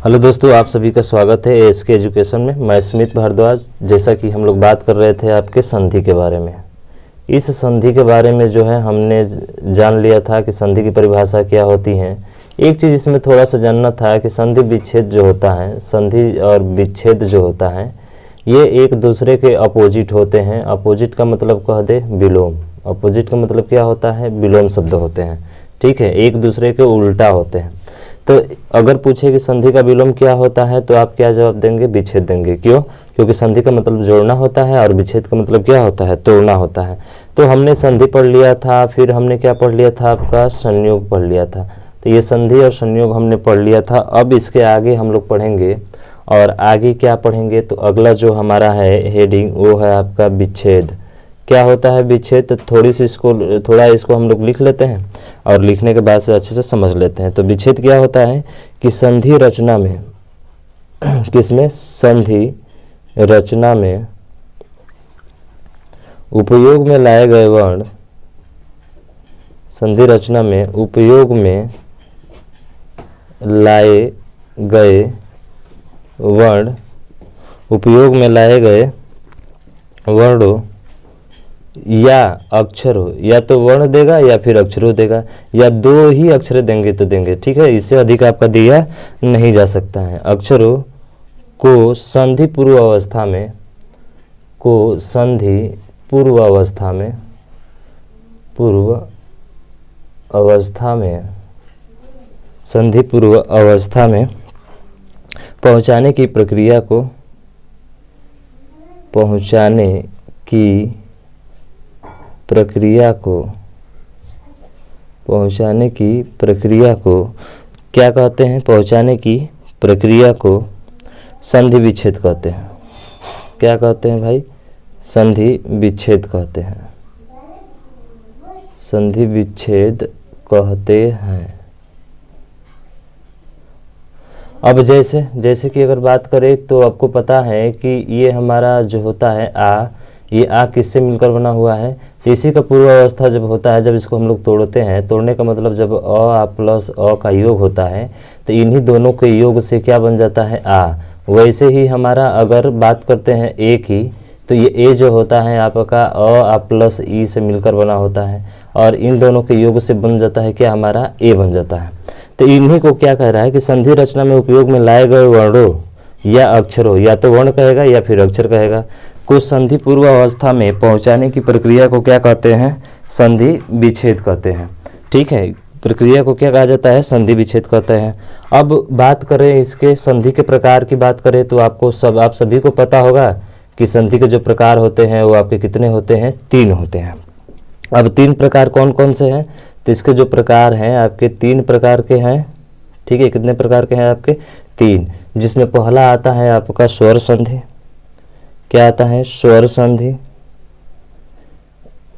Hello दोस्तों, आप सभी का स्वागत है एएसके एजुकेशन में। मैं सुमित भारद्वाज। जैसा कि हम लोग बात कर रहे थे आपके संधि के बारे में, इस संधि के बारे में जो है हमने जान लिया था कि संधि की परिभाषा क्या होती है। एक चीज़ इसमें थोड़ा सा जानना था कि संधि विच्छेद जो होता है, संधि और विच्छेद जो होता है ये एक दूसरे के अपोजिट होते हैं। अपोजिट का मतलब कह दे विलोम। अपोजिट का मतलब क्या होता है? विलोम शब्द होते हैं, ठीक है, एक दूसरे के उल्टा होते हैं। तो अगर पूछे कि संधि का विलोम क्या होता है तो आप क्या जवाब देंगे? विच्छेद देंगे। क्यों? क्योंकि संधि का मतलब जोड़ना होता है और विच्छेद का मतलब क्या होता है? तोड़ना होता है। तो हमने संधि पढ़ लिया था, फिर हमने क्या पढ़ लिया था? आपका संयोग पढ़ लिया था। तो ये संधि और संयोग हमने पढ़ लिया था। अब इसके आगे हम लोग पढ़ेंगे, और आगे क्या पढ़ेंगे? तो अगला जो हमारा है हेडिंग वो है आपका विच्छेद। क्या होता है विच्छेद? तो थोड़ा इसको हम लोग लिख लेते हैं और लिखने के बाद से अच्छे से समझ लेते हैं। तो विच्छेद क्या होता है कि संधि रचना में किसमें? संधि रचना में उपयोग में लाए गए वर्ण, संधि रचना में उपयोग में लाए गए वर्ण, उपयोग में लाए गए वर्णों या अक्षरों, या तो वर्ण देगा या फिर अक्षरों देगा, या दो ही अक्षर देंगे तो देंगे, ठीक है। इससे अधिक आपका दिया नहीं जा सकता है। अक्षरों को संधि पूर्व अवस्था में, को संधि पूर्व अवस्था में, पूर्व अवस्था में, संधि पूर्व अवस्था में पहुंचाने की प्रक्रिया को, पहुंचाने की प्रक्रिया को, पहुंचाने की प्रक्रिया को क्या कहते हैं? पहुंचाने की प्रक्रिया को संधि विच्छेद कहते हैं। क्या कहते हैं भाई? संधि विच्छेद कहते हैं। संधि विच्छेद कहते हैं। अब जैसे कि अगर बात करें तो आपको पता है कि ये हमारा जो होता है ये आ किससे मिलकर बना हुआ है? तो इसी का पूर्व अवस्था जब होता है, जब इसको हम लोग तोड़ते हैं, तोड़ने का मतलब जब आ प्लस अ का योग होता है तो इन्हीं दोनों के योग से क्या बन जाता है? आ। वैसे ही हमारा अगर बात करते हैं ए की, तो ये ए जो होता है आपका आ प्लस ई से मिलकर बना होता है, और इन दोनों के योग से बन जाता है क्या? हमारा ए बन जाता है। तो इन्हीं को क्या कह रहा है कि संधि रचना में उपयोग में लाए गए वर्णों या अक्षरों, या तो वर्ण कहेगा या फिर अक्षर कहेगा, को संधि पूर्व अवस्था में पहुंचाने की प्रक्रिया को क्या कहते हैं? संधि विच्छेद कहते हैं, ठीक है। प्रक्रिया को क्या कहा जाता है? संधि विच्छेद कहते हैं। अब बात करें इसके संधि के प्रकार की बात करें तो आप सभी को पता होगा कि संधि के जो प्रकार होते हैं वो आपके कितने होते हैं? 3 होते हैं। अब 3 प्रकार कौन कौन से हैं? तो इसके जो प्रकार हैं आपके 3 प्रकार के हैं, ठीक है। कितने प्रकार के हैं आपके? 3। जिसमें पहला आता है आपका स्वर संधि। क्या आता है? स्वर संधि।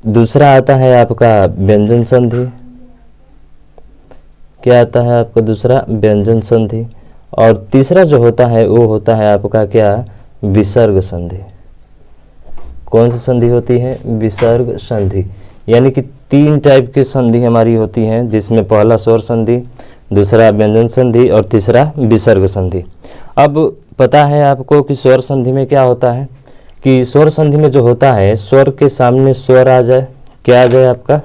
दूसरा आता है आपका व्यंजन संधि। क्या आता है आपका? दूसरा व्यंजन संधि। और तीसरा जो होता है वो होता है आपका क्या? विसर्ग संधि। कौन सी संधि होती है? विसर्ग संधि। यानी कि 3 टाइप की संधि हमारी होती हैं, जिसमें पहला स्वर संधि, दूसरा व्यंजन संधि और तीसरा विसर्ग संधि। अब पता है आपको कि स्वर संधि में क्या होता है कि स्वर संधि में जो होता है, स्वर के सामने स्वर आ जाए। क्या आ जाए आपका?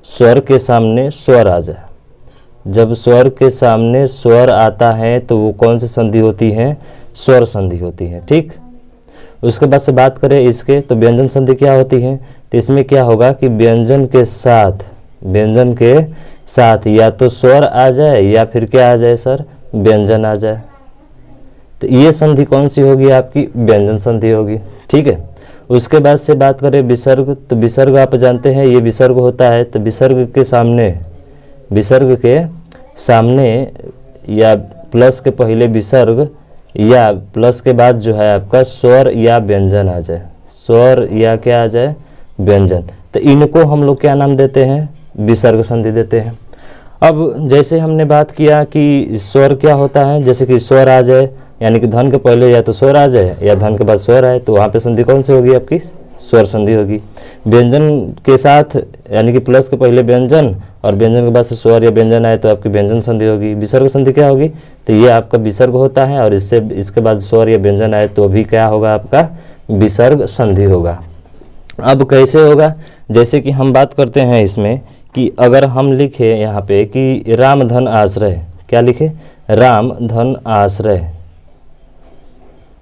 स्वर के सामने स्वर आ जाए। जब स्वर के सामने स्वर आता है तो वो कौन सी संधि होती है? स्वर संधि होती है, ठीक। उसके बाद से बात करें इसके, तो व्यंजन संधि क्या होती है? तो इसमें क्या होगा कि व्यंजन के साथ या तो स्वर आ जाए या फिर क्या आ जाए सर? व्यंजन आ जाए। तो ये संधि कौन सी होगी आपकी? व्यंजन संधि होगी, ठीक है। उसके बाद से बात करें विसर्ग, तो विसर्ग आप जानते हैं ये विसर्ग होता है। तो विसर्ग के सामने या प्लस के पहले विसर्ग या प्लस के बाद जो है आपका स्वर या व्यंजन आ जाए। स्वर या क्या आ जाए? व्यंजन। तो इनको हम लोग क्या नाम देते हैं? विसर्ग संधि देते हैं। अब जैसे हमने बात किया कि स्वर क्या होता है, जैसे कि स्वर आ जाए, यानी कि धन के पहले या तो स्वर आ जाए या धन के बाद स्वर आए, तो वहाँ पे संधि कौन सी होगी आपकी? स्वर संधि होगी। व्यंजन के साथ यानी कि प्लस के पहले व्यंजन और व्यंजन के बाद से स्वर या व्यंजन आए तो आपकी व्यंजन संधि होगी। विसर्ग संधि क्या होगी, तो ये आपका विसर्ग होता है और इसके बाद स्वर या व्यंजन आए तो भी क्या होगा, आपका विसर्ग संधि होगा। अब कैसे होगा, जैसे कि हम बात करते हैं इसमें कि अगर हम लिखे यहाँ पे कि राम धन आश्रय, क्या लिखे, राम धन आश्रय,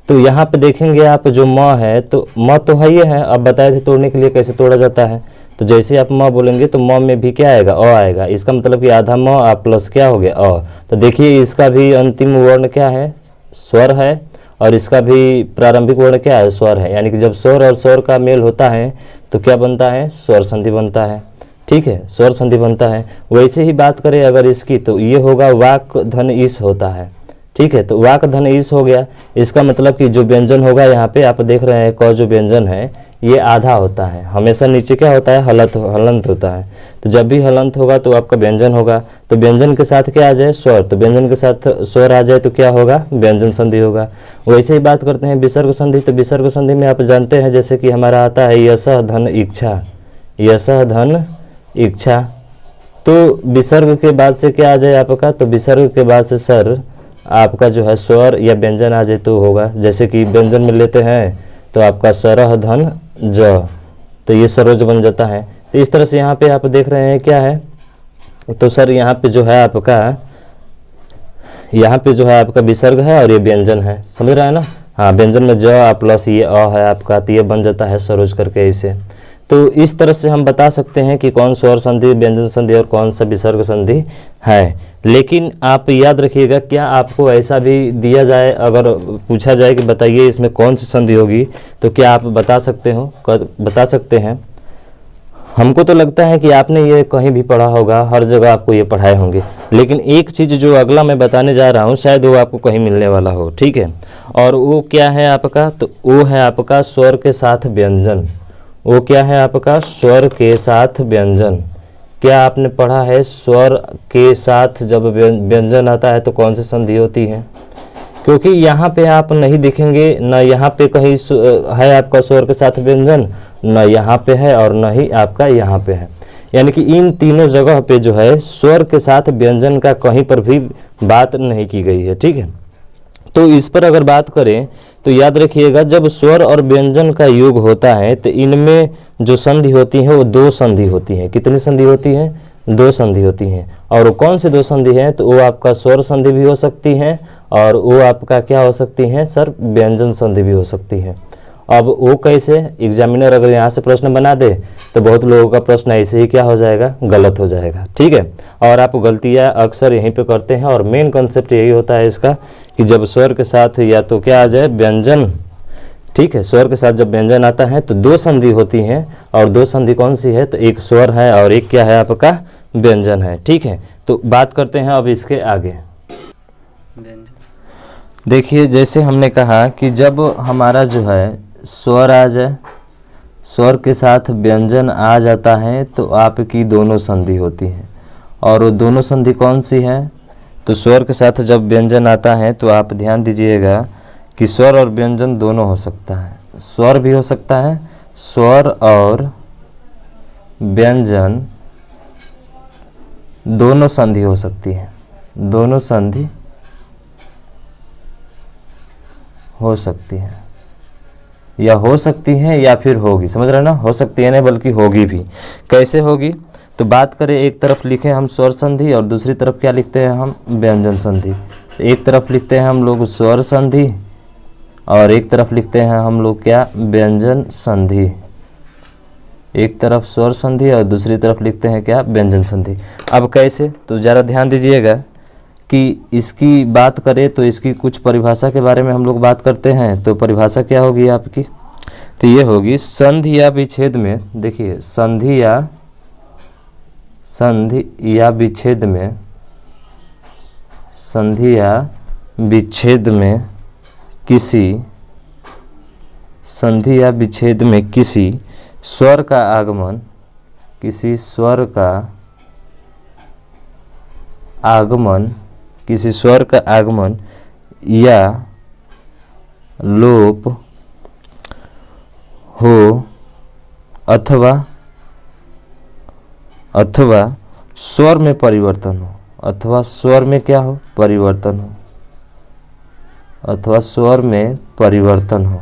तो यहाँ पे देखेंगे आप जो म है तो म तो है ये है। अब बताए थे तोड़ने के लिए कैसे तोड़ा जाता है, तो जैसे आप म बोलेंगे तो म में भी क्या आएगा, अ आएगा। इसका मतलब कि आधा म आप प्लस क्या हो गया, अ। तो देखिए इसका भी अंतिम वर्ण क्या है, स्वर है, और इसका भी प्रारंभिक वर्ण क्या है, स्वर है। यानी कि जब स्वर और स्वर का मेल होता है तो क्या बनता है, स्वर संधि बनता है। ठीक है, स्वर संधि बनता है। वैसे ही बात करें अगर इसकी तो ये होगा वाक धन ईस होता है। ठीक है, तो वाक धन ईस हो गया। इसका मतलब कि जो व्यंजन होगा यहाँ पे आप देख रहे हैं क जो व्यंजन है ये आधा होता है, हमेशा नीचे क्या होता है, हलंत होता है। तो जब भी हलंत होगा तो आपका व्यंजन होगा, तो व्यंजन के साथ क्या आ जाए, स्वर, तो व्यंजन के साथ स्वर आ जाए तो क्या होगा, व्यंजन संधि होगा। वैसे ही बात करते हैं विसर्ग संधि, तो विसर्ग संधि में आप जानते हैं जैसे कि हमारा आता है यशः धन इच्छा, यशः धन इच्छा, तो विसर्ग के बाद से क्या आ जाए आपका, तो विसर्ग के बाद से सर आपका जो है स्वर या व्यंजन आ जाए तो होगा। जैसे कि व्यंजन में लेते हैं तो आपका सरह धन ज, तो ये सरोज बन जाता है। तो इस तरह से यहाँ पे आप देख रहे हैं क्या है, तो सर यहाँ पे जो है आपका, यहाँ पे जो है आपका विसर्ग है और ये व्यंजन है, समझ रहा है ना। हाँ, व्यंजन में ज प्लस ये अ है आपका, तो ये बन जाता है सरोज करके इसे। तो इस तरह से हम बता सकते हैं कि कौन स्वर संधि, व्यंजन संधि और कौन सा विसर्ग संधि है। लेकिन आप याद रखिएगा, क्या आपको ऐसा भी दिया जाए, अगर पूछा जाए कि बताइए इसमें कौन सी संधि होगी, तो क्या आप बता सकते हैं। हमको तो लगता है कि आपने ये कहीं भी पढ़ा होगा, हर जगह आपको ये पढ़ाए होंगे, लेकिन एक चीज़ जो अगला मैं बताने जा रहा हूँ शायद वो आपको कहीं मिलने वाला हो। ठीक है, और वो क्या है आपका, तो वो है आपका स्वर के साथ व्यंजन। वो क्या है आपका, स्वर के साथ व्यंजन। क्या आपने पढ़ा है, स्वर के साथ जब व्यंजन आता है तो कौन सी संधि होती है, क्योंकि यहाँ पे आप नहीं देखेंगे, न यहाँ पे कहीं है आपका स्वर के साथ व्यंजन, न यहाँ पे है और न ही आपका यहाँ पे है। यानी कि इन तीनों जगह पे जो है स्वर के साथ व्यंजन का कहीं पर भी बात नहीं की गई है। ठीक है, तो इस पर अगर बात करें तो याद रखिएगा, जब स्वर और व्यंजन का योग होता है तो इनमें जो संधि होती है वो दो संधि होती है। कितनी संधि होती है, दो संधि होती हैं। और कौन सी दो संधि हैं, तो वो आपका स्वर संधि भी हो सकती है और वो आपका क्या हो सकती है सर, व्यंजन संधि भी हो सकती है। अब वो कैसे, एग्जामिनर अगर यहाँ से प्रश्न बना दे तो बहुत लोगों का प्रश्न ऐसे ही क्या हो जाएगा, गलत हो जाएगा। ठीक है, और आप गलतियाँ अक्सर यहीं पे करते हैं, और मेन कंसेप्ट यही होता है इसका कि जब स्वर के साथ या तो क्या आ जाए, व्यंजन। ठीक है, स्वर के साथ जब व्यंजन आता है तो दो संधि होती हैं, और दो संधि कौन सी है, तो एक स्वर है और एक क्या है आपका, व्यंजन है। ठीक है, तो बात करते हैं अब इसके आगे। देखिए जैसे हमने कहा कि जब हमारा जो है स्वर आ जाए, स्वर के साथ व्यंजन आ जाता है तो आपकी दोनों संधि होती है। और वो दोनों संधि कौन सी है, तो स्वर के साथ जब व्यंजन आता है तो आप ध्यान दीजिएगा कि स्वर और व्यंजन दोनों हो सकता है, स्वर भी हो सकता है, स्वर और व्यंजन दोनों संधि हो सकती है, दोनों संधि हो सकती है, या हो सकती है या फिर होगी, समझ रहे हैं ना, हो सकती है नहीं बल्कि होगी भी। कैसे होगी, तो बात करें, एक तरफ लिखें हम स्वर संधि और दूसरी तरफ क्या लिखते हैं हम, व्यंजन संधि। एक तरफ लिखते हैं हम लोग स्वर संधि और एक तरफ लिखते हैं हम लोग क्या, व्यंजन संधि। एक तरफ स्वर संधि और दूसरी तरफ लिखते हैं क्या, व्यंजन संधि। अब कैसे, तो ज़रा ध्यान दीजिएगा कि इसकी बात करें तो इसकी कुछ परिभाषा के बारे में हम लोग बात करते हैं। तो परिभाषा क्या होगी आपकी, तो ये होगी, संधि या विच्छेद में, देखिए संधि या विच्छेद में, संधि या विच्छेद में किसी, संधि या विच्छेद में किसी स्वर का आगमन, किसी स्वर का आगमन, किसी स्वर का आगमन या लोप हो अथवा स्वर में परिवर्तन हो, अथवा स्वर में क्या हो, परिवर्तन हो, अथवा स्वर में परिवर्तन हो।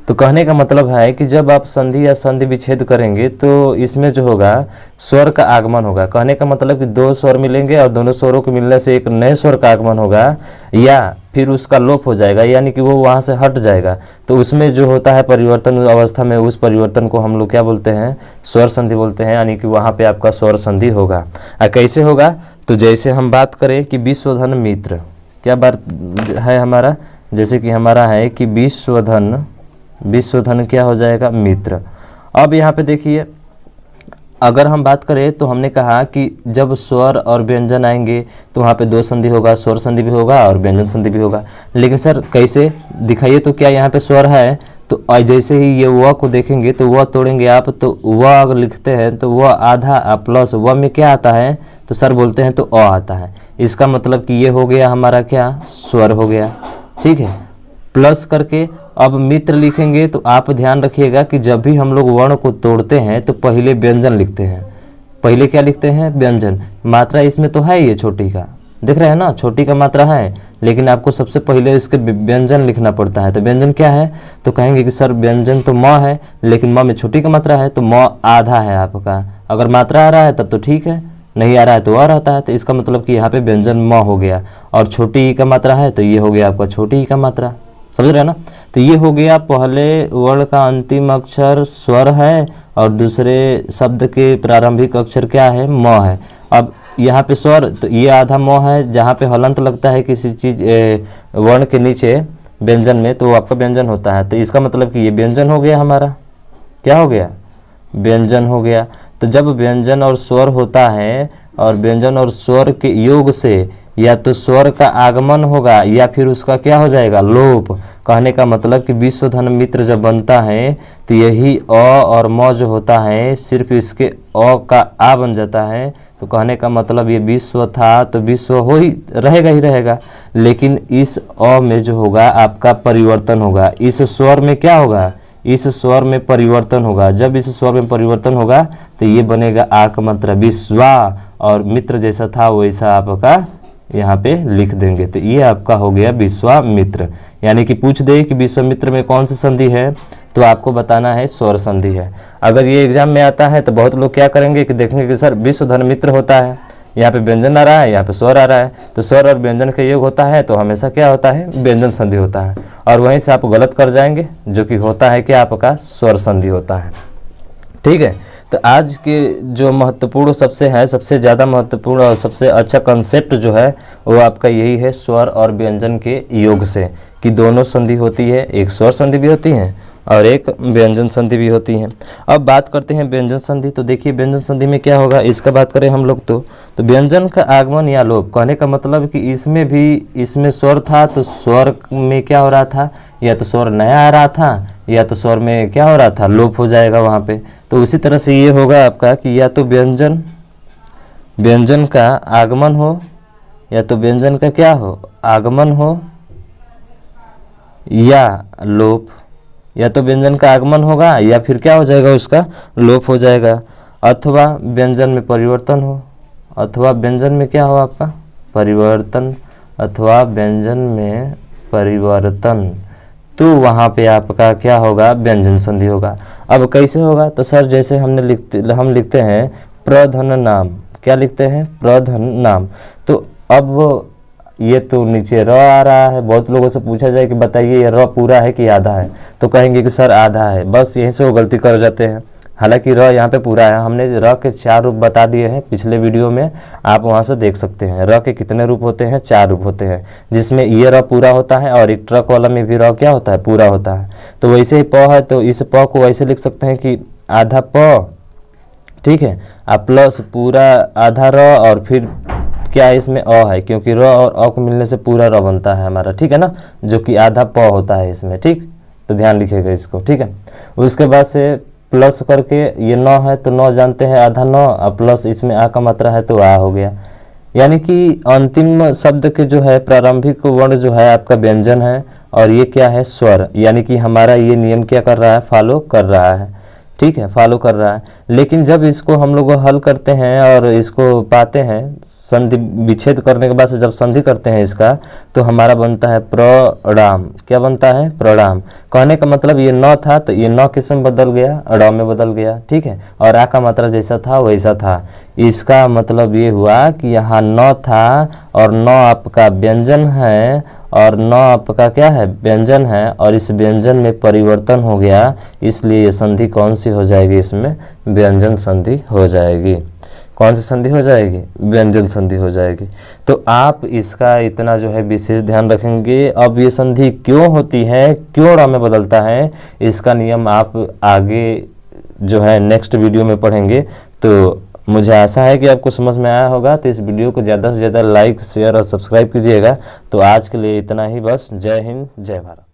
तो कहने का मतलब है कि जब आप संधि या संधि विच्छेद करेंगे तो इसमें जो होगा स्वर का आगमन होगा। कहने का मतलब कि दो स्वर मिलेंगे और दोनों स्वरों के मिलने से एक नए स्वर का आगमन होगा या फिर उसका लोप हो जाएगा, यानी कि वो वहाँ से हट जाएगा। तो उसमें जो होता है परिवर्तन अवस्था में, उस परिवर्तन को हम लोग क्या बोलते हैं, स्वर संधि बोलते हैं, यानी कि वहाँ पे आपका स्वर संधि होगा। कैसे होगा, तो जैसे हम बात करें कि विश्वधन मित्र, क्या बात है हमारा, जैसे कि हमारा है कि विश्वधन क्या हो जाएगा, मित्र। अब यहाँ पे देखिए अगर हम बात करें तो हमने कहा कि जब स्वर और व्यंजन आएंगे तो वहाँ पे दो संधि होगा, स्वर संधि भी होगा और व्यंजन संधि भी होगा। लेकिन सर कैसे दिखाइए, तो क्या यहाँ पे स्वर है तो जैसे ही ये व को देखेंगे तो व तोड़ेंगे आप, तो व अगर लिखते हैं तो व आधा प्लस व में क्या आता है, तो सर बोलते हैं तो अ आता है। इसका मतलब कि ये हो गया हमारा क्या, स्वर हो गया। ठीक है, प्लस करके अब मित्र लिखेंगे तो आप ध्यान रखिएगा कि जब भी हम लोग वर्ण को तोड़ते हैं तो पहले व्यंजन लिखते हैं। पहले क्या लिखते हैं, व्यंजन। मात्रा इसमें तो है ये छोटी का, देख रहे हैं ना, छोटी का मात्रा है, लेकिन आपको सबसे पहले इसके व्यंजन लिखना पड़ता है। तो व्यंजन क्या है, तो कहेंगे कि सर व्यंजन तो म है, लेकिन म में छोटी का मात्रा है तो म आधा है आपका। अगर मात्रा आ रहा है तब तो ठीक है, नहीं आ रहा है तो आ रहता है। तो इसका मतलब कि यहाँ पे व्यंजन म हो गया और छोटी ई का मात्रा है तो ये हो गया आपका छोटी ई का मात्रा, समझ रहे हैं ना। तो ये हो गया पहले वर्ण का अंतिम अक्षर स्वर है और दूसरे शब्द के प्रारंभिक अक्षर क्या है, म है। अब यहाँ पे स्वर तो ये आधा म है, जहाँ पे हलंत लगता है किसी चीज वर्ण के नीचे व्यंजन में तो आपका व्यंजन होता है। तो इसका मतलब कि ये व्यंजन हो गया हमारा, क्या हो गया, व्यंजन हो गया। तो जब व्यंजन और स्वर होता है और व्यंजन और स्वर के योग से या तो स्वर का आगमन होगा या फिर उसका क्या हो जाएगा, लोप। कहने का मतलब कि विश्वधन मित्र जब बनता है तो यही अ और म जो होता है सिर्फ इसके अ का आ बन जाता है। तो कहने का मतलब ये विश्व था तो विश्व हो ही रहेगा, लेकिन इस अ में जो होगा आपका परिवर्तन होगा, इस स्वर में क्या होगा, इस स्वर में परिवर्तन होगा। जब इस स्वर में परिवर्तन होगा तो ये बनेगा आ का मात्रा विश्वा, और मित्र जैसा था वैसा आपका यहाँ पे लिख देंगे। तो ये आपका हो गया विश्वामित्र। यानी कि पूछ दे कि विश्वामित्र में कौन सी संधि है तो आपको बताना है स्वर संधि है। अगर ये एग्जाम में आता है तो बहुत लोग क्या करेंगे कि देखेंगे कि सर विश्वधन मित्र होता है, यहाँ पे व्यंजन आ रहा है, यहाँ पे स्वर आ रहा है, तो स्वर और व्यंजन का योग होता है तो हमेशा क्या होता है, व्यंजन संधि होता है, और वहीं से आप गलत कर जाएंगे जो कि होता है कि आपका स्वर संधि होता है। ठीक है, तो आज के जो महत्वपूर्ण सबसे है, सबसे ज़्यादा महत्वपूर्ण और सबसे अच्छा कंसेप्ट जो है वो आपका यही है स्वर और व्यंजन के योग से, कि दोनों संधि होती है, एक स्वर संधि भी होती है और एक व्यंजन संधि भी होती है। अब बात करते हैं व्यंजन संधि। तो देखिए व्यंजन संधि में क्या होगा, इसका बात करें हम लोग तो व्यंजन का आगमन या लोप। कहने का मतलब कि इसमें भी, इसमें स्वर था तो स्वर में क्या हो रहा था, या तो स्वर नया आ रहा था या तो स्वर में क्या हो रहा था, लोप हो जाएगा वहाँ पे। तो उसी तरह से ये होगा आपका कि या तो व्यंजन का आगमन हो या तो व्यंजन का क्या हो, आगमन हो या लोप, या तो व्यंजन का आगमन होगा या फिर क्या हो जाएगा, उसका लोप हो जाएगा। अथवा व्यंजन में परिवर्तन हो, अथवा व्यंजन में क्या हो आपका परिवर्तन, अथवा व्यंजन में परिवर्तन, तो वहाँ पे आपका क्या होगा, व्यंजन संधि होगा। अब कैसे होगा, तो सर जैसे हम लिखते हैं प्रधन नाम, क्या लिखते हैं, प्रधन नाम। तो अब ये तो नीचे र आ रहा है, बहुत लोगों से पूछा जाए कि बताइए ये र पूरा है कि आधा है, तो कहेंगे कि सर आधा है, बस यहीं से वो गलती कर जाते हैं। हालांकि र यहाँ पे पूरा है। हमने र के 4 रूप बता दिए हैं पिछले वीडियो में, आप वहाँ से देख सकते हैं र के कितने रूप होते हैं, 4 रूप होते हैं, जिसमें ये र पूरा होता है और एक ट्रक वाला में भी र क्या होता है, पूरा होता है। तो वैसे ही प है तो इस प को वैसे लिख सकते हैं कि आधा प, ठीक है, प्लस पूरा आधा र, और फिर क्या इसमें अ है, क्योंकि र और अ को मिलने से पूरा र बनता है हमारा, ठीक है ना, जो कि आधा प होता है इसमें। ठीक, तो ध्यान लिखिएगा इसको, ठीक है। उसके बाद से प्लस करके ये 9 है तो 9 जानते हैं, आधा 9, और प्लस इसमें आ का मात्रा है तो आ हो गया। यानी कि अंतिम शब्द के जो है प्रारंभिक वर्ण जो है आपका व्यंजन है और ये क्या है, स्वर। यानी कि हमारा ये नियम क्या कर रहा है, फॉलो कर रहा है। ठीक है, फॉलो कर रहा है। लेकिन जब इसको हम लोग हल करते हैं और इसको पाते हैं, संधि विच्छेद करने के बाद से जब संधि करते हैं इसका, तो हमारा बनता है प्रणाम। क्या बनता है? प्रणाम। कहने का मतलब ये न था तो ये न किस में बदल गया? ड़ में बदल गया। ठीक है, और आ का मात्रा जैसा था वैसा था। इसका मतलब ये हुआ कि यहाँ न था और न आपका व्यंजन है और न आपका क्या है? व्यंजन है, और इस व्यंजन में परिवर्तन हो गया, इसलिए ये संधि कौन सी हो जाएगी? इसमें व्यंजन संधि हो जाएगी। कौन सी संधि हो जाएगी? व्यंजन संधि हो जाएगी। तो आप इसका इतना जो है विशेष ध्यान रखेंगे। अब ये संधि क्यों होती है, क्यों ड़ में बदलता है, इसका नियम आप आगे जो है नेक्स्ट वीडियो में पढ़ेंगे। तो मुझे आशा है कि आपको समझ में आया होगा। तो इस वीडियो को ज़्यादा से ज़्यादा लाइक, शेयर और सब्सक्राइब कीजिएगा। तो आज के लिए इतना ही बस। जय हिंद, जय भारत।